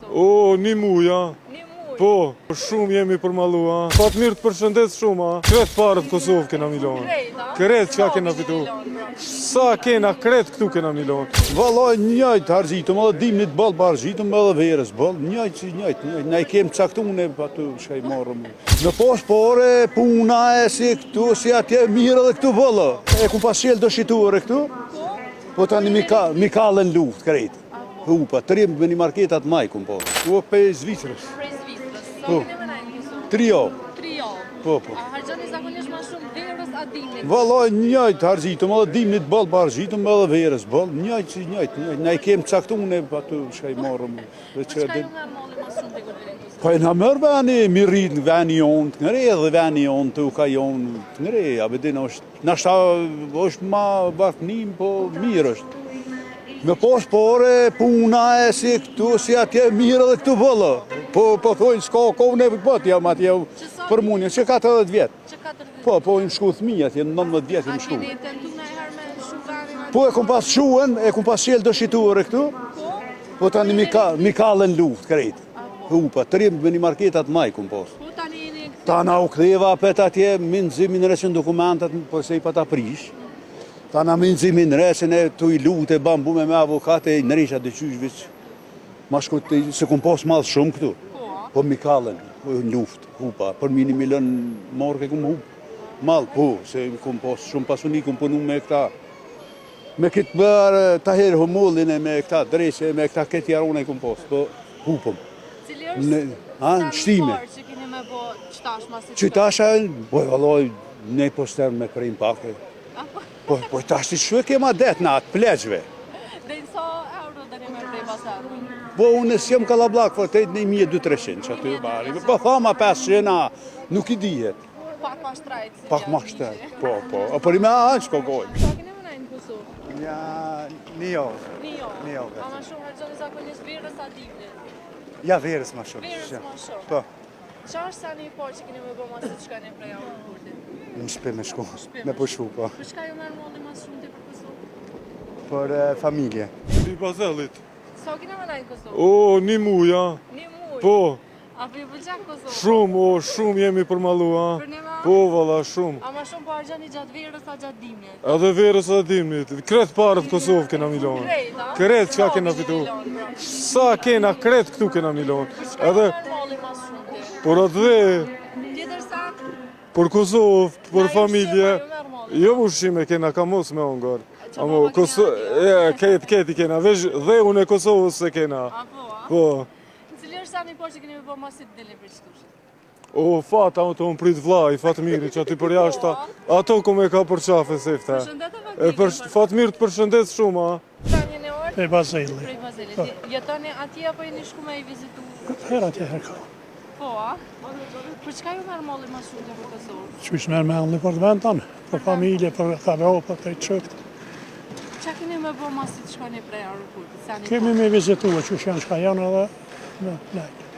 O, një muja. Një muj? Po, shumë jemi përmalua. Fatë mirë të përshëndet shumë, kretë parët Kosovë kena milon. Kretë qka kena fitu. Sa kena, kretë këtu kena milon. Valoj njëjtë hargjitëm, edhe dimnit balë për hargjitëm edhe verës balë, njëjtë. Ne i kemë caktune për atë shka i marrëm. Në poshë pore, puna e si këtu, si atje mirë edhe këtu vëllë. E ku pas qelë dëshituar e këtu, po tani mi kalën luft, krejtë. Hupa, të rimë me një marketat majkum, po. Po, për Zvicrës. Prej Zvicrës. Sa kene më najnë Kosovë? 3 javë. 3 javë. Po. A hargjani zakonisht ma shumë verës a dimnit? Valoj njëjtë hargjitëm, edhe dimnit balë për hargjitëm edhe verës balë, njëjtë. Ne i kemë caktune për atë shka i marrëm. Po qka ju merë molli ma shumë të këtë Kosovë? Po e në mërë veni, mi rritë në veni jonë, të ngëre edhe veni jonë, të uka jonë, të ngëre, abedin është ma bartnim, po mirë është. Me poshë pore, puna e si këtu, si atje mirë edhe këtu vëllë. Po thojnë, s'ka kohë ne pëtë jam atje për munje, që 40 vjetë. Që 40 vjetë? Po im shku thëmija, atje 19 vjetë im shku. A keni tentu në e herë me shugarin? Po e kum pas shuen, e kum pas qelë dëshituar e këtu, po tani mi kalën luft, krejtë. Hupa, të rimë me një marketat majkum posë. Po tani jeni këtu? Ta na u ktheva apet atje, minë rëqën dokumentat, po se i pa ta prish. Ta na minë rëqën e tu i lutë e bambu me avokate, i nërisha dhe qyshvic. Ma shkut se kum posë madhë shumë këtu. Po mi kalën, në luft, hupa. Për mi 1 milion morë ke kum hupë. Malë, po, se kum posë shumë pasuni, kum punu me këta. Me këtë bërë, ta herë humullin e me këta drejse, me këta këtë jarone kum posë, po hupëm. Cili është në shtime. që keni me bo qëtash masit? Qytasha, po e valoj, ne poster me prejmë pake. Po tash të shue kema det në atë pleqve. Dhe në sa euro dhe një me prej basarë? Po unë s'jem kalablak, po të një 1.200-300 që aty bari. Po thama 500, nuk i dihet. Pak ma shtrajt. Pak ma shtrajt, po. A për i me anë që kogojnë. Sa keni më najnë në Kosovë? Ja, 1 javë. 1 javë? 1 javë. A ma shumë hargjoni zakonisht verës a dimnit? Ja, verës ma shumë. Verës ma shumë? Po. Qa është sa një parë që keni me bo masit që ka një prej javë në kurdi? Në shpe me shko, me pushu, po. Për shka ju merë molli mas shumë të për Kosovë? Për familje. I bazelit. Sa keni më najnë Kosovë? O, një muja. Një muj? Po, A për ju pëlqen Kosovë? shumë, shumë jemi përmalua. Për një ma? Po, valla, shumë. A ma shumë po hargjoni gjatë verës a gjatë dimnit? Edhe verës edhe dimnit. Kretë parët Kosovë kena milon. Kretë qka kena fitu. Sa kena, kretë këtu kena milon. Edhe, por atë dhe, Tjetër sa? për Kosovë, për familje, jo ushqime kena ka mos me ongar. Amo, keti kena, veç dhe unë e Kosovës se kena. A po, a? Po. Në cili është sa një parë që keni me bo masit dele për qëtushit? O, fata, ato më prit vlaj, Fatmiri, që aty për jashta, ato ku me ka për qafe sefte. Fatmir të përshëndet shumë, a? Sa një në orë? Prej Bazelit. Prej Bazelit. Jetoni atje apo jeni shku me i vizitu? Herë atje herë ka. Po, a? Për çka ju merë molli ma shumë të për Kosovë? Qysh merë me në për të vend tanë, për familje, për karo, për të qëkt. Qa keni me bo masit shkoni prej aeroportit? Kemi me vizitu, qysh janë shka janë edhe me lejtë.